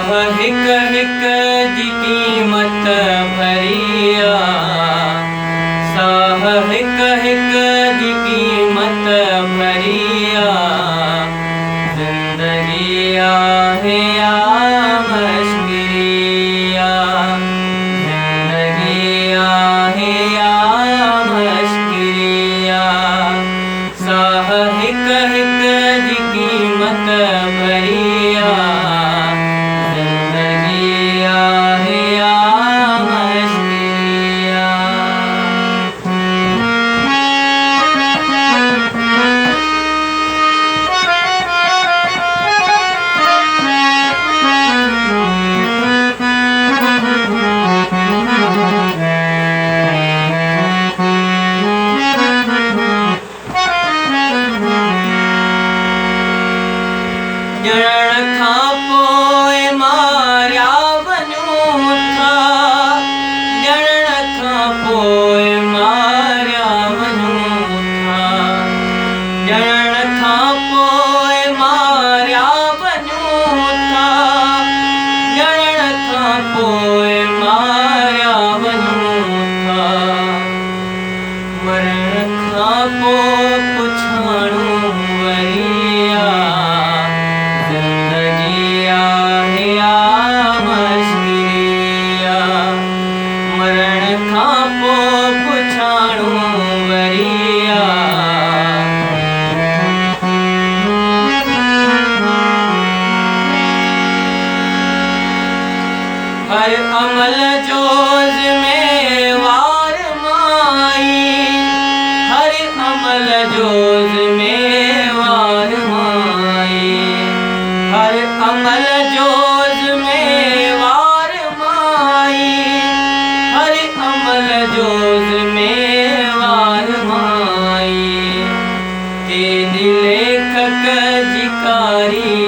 हिक हिक जी क़ीमत भरिया, साह हिक हिक जी क़ीमत भरिया, ज़िंदगी आहे या मश्किरिया, ज़िंदगी आहे या मश्किरिया, साह हिक हिक जी क़ीमत भरिया, ज़िंदगी आहे या मश्किरिया। ॼणण खां पोइ मारिया वञूं था, ॼणण खां पोइ मारिया वञूं था, ॼणण खां पोइ मारिया वञूं था, ॼणण खां पोइ मारिया वञूं था, मरण खां पोइ पुछाणूं वरिया, ज़िंदगी आहे या मश्किरिया, मरण खां पोइ पुछाणूं वरिया। हर अमल जो ज़िम्मेवार माई, हर अमल जो ज़िम्मेवार माई, हर अमल जो ज़िम्मेवार माई, हर अमल जो ज़िम्मेवार माई, तेरी लेखक जी कारी